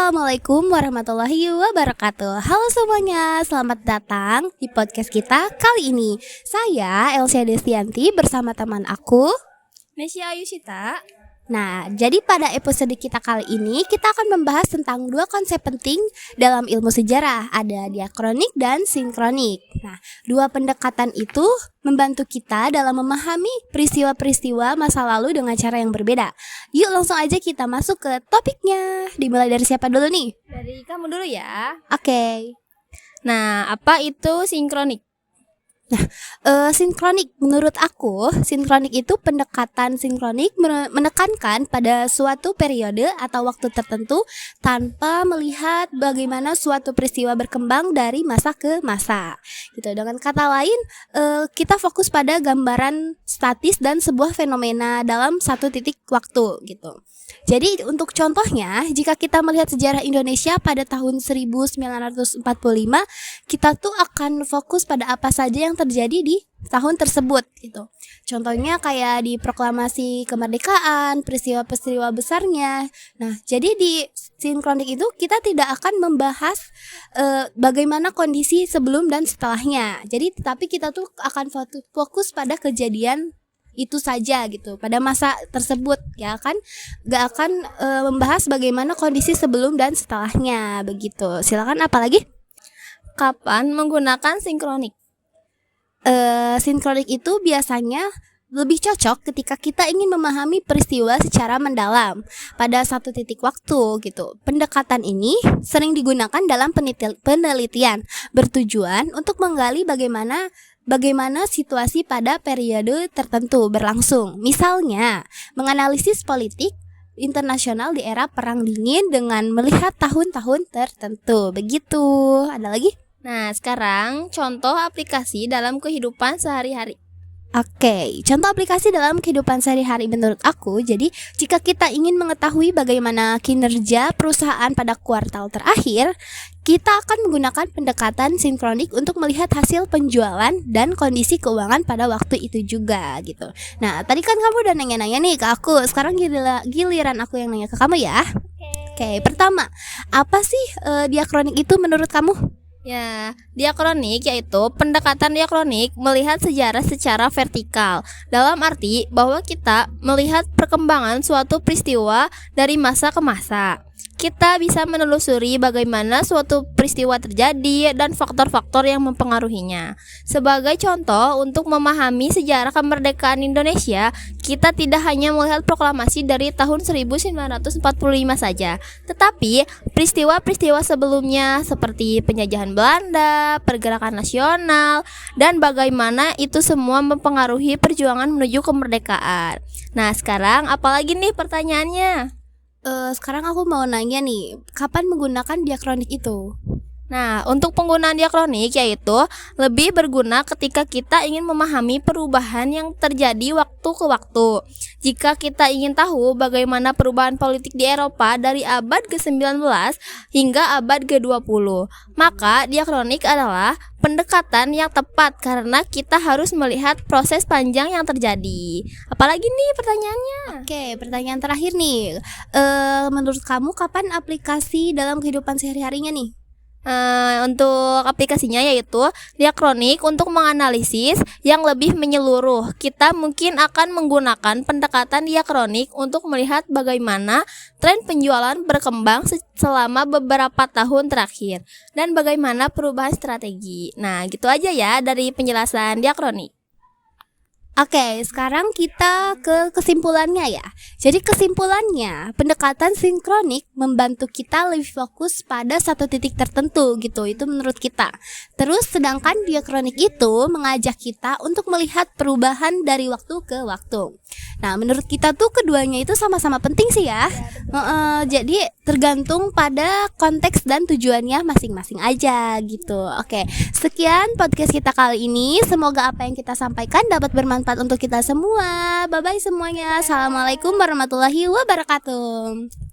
Assalamualaikum warahmatullahi wabarakatuh. Halo semuanya, selamat datang di podcast kita kali ini. Saya Elsia Destianti bersama teman aku Nesya Ayushita. Nah, jadi pada episode kita kali ini kita akan membahas tentang dua konsep penting dalam ilmu sejarah. Ada diakronik dan sinkronik. Nah, dua pendekatan itu membantu kita dalam memahami peristiwa-peristiwa masa lalu dengan cara yang berbeda. Yuk langsung aja kita masuk ke topiknya. Dimulai dari siapa dulu nih? Dari kamu dulu ya. Oke. Nah, apa itu sinkronik? Sinkronik, menurut aku, sinkronik itu pendekatan sinkronik menekankan pada suatu periode atau waktu tertentu tanpa melihat bagaimana suatu peristiwa berkembang dari masa ke masa. Gitu. Dengan kata lain, kita fokus pada gambaran statis dan sebuah fenomena dalam satu titik waktu gitu. Jadi untuk contohnya, jika kita melihat sejarah Indonesia pada tahun 1945, kita tuh akan fokus pada apa saja yang terjadi di tahun tersebut gitu. Contohnya kayak di proklamasi kemerdekaan, peristiwa-peristiwa besarnya. Nah, jadi di sinkronik itu kita tidak akan membahas bagaimana kondisi sebelum dan setelahnya. Jadi tetapi kita tuh akan fokus pada kejadian itu saja gitu pada masa tersebut, ya kan, gak akan membahas bagaimana kondisi sebelum dan setelahnya begitu. Silakan, apalagi? Kapan menggunakan sinkronik? Sinkronik itu biasanya lebih cocok ketika kita ingin memahami peristiwa secara mendalam pada satu titik waktu gitu. Pendekatan ini sering digunakan dalam penelitian bertujuan untuk menggali bagaimana situasi pada periode tertentu berlangsung. Misalnya, menganalisis politik internasional di era Perang Dingin dengan melihat tahun-tahun tertentu. Begitu. Ada lagi? Nah, sekarang contoh aplikasi dalam kehidupan sehari-hari. Oke, contoh aplikasi dalam kehidupan sehari-hari menurut aku. Jadi, jika kita ingin mengetahui bagaimana kinerja perusahaan pada kuartal terakhir, kita akan menggunakan pendekatan sinkronik untuk melihat hasil penjualan dan kondisi keuangan pada waktu itu juga gitu. Nah, tadi kan kamu udah nanya-nanya nih ke aku. Sekarang giliran aku yang nanya ke kamu ya. Oke, pertama, apa sih diakronik itu menurut kamu? Ya, diakronik yaitu pendekatan diakronik melihat sejarah secara vertikal. Dalam arti bahwa kita melihat perkembangan suatu peristiwa dari masa ke masa. Kita bisa menelusuri bagaimana suatu peristiwa terjadi dan faktor-faktor yang mempengaruhinya. Sebagai contoh, untuk memahami sejarah kemerdekaan Indonesia, kita tidak hanya melihat proklamasi dari tahun 1945 saja, tetapi peristiwa-peristiwa sebelumnya seperti penjajahan Belanda, pergerakan nasional, dan bagaimana itu semua mempengaruhi perjuangan menuju kemerdekaan. Nah, sekarang apalagi nih pertanyaannya? Sekarang aku mau nanya nih, kapan menggunakan diakronik itu? Nah, untuk penggunaan diakronik yaitu lebih berguna ketika kita ingin memahami perubahan yang terjadi waktu ke waktu. Jika kita ingin tahu bagaimana perubahan politik di Eropa dari abad ke-19 hingga abad ke-20, maka diakronik adalah pendekatan yang tepat karena kita harus melihat proses panjang yang terjadi. Apalagi nih pertanyaannya? Oke, pertanyaan terakhir nih. Menurut kamu kapan aplikasi dalam kehidupan sehari-harinya nih? Untuk aplikasinya yaitu diakronik untuk menganalisis yang lebih menyeluruh. Kita mungkin akan menggunakan pendekatan diakronik untuk melihat bagaimana tren penjualan berkembang selama beberapa tahun terakhir dan bagaimana perubahan strategi. Nah, gitu aja ya dari penjelasan diakronik. Oke, sekarang kita ke kesimpulannya ya. Jadi kesimpulannya, pendekatan sinkronik membantu kita lebih fokus pada satu titik tertentu gitu. Itu menurut kita. Terus sedangkan diakronik itu mengajak kita untuk melihat perubahan dari waktu ke waktu. Nah, menurut kita tuh keduanya itu sama-sama penting sih ya. Jadi tergantung pada konteks dan tujuannya masing-masing aja gitu. Oke, sekian podcast kita kali ini. Semoga apa yang kita sampaikan dapat bermanfaat untuk kita semua. Bye-bye semuanya. Assalamualaikum warahmatullahi wabarakatuh.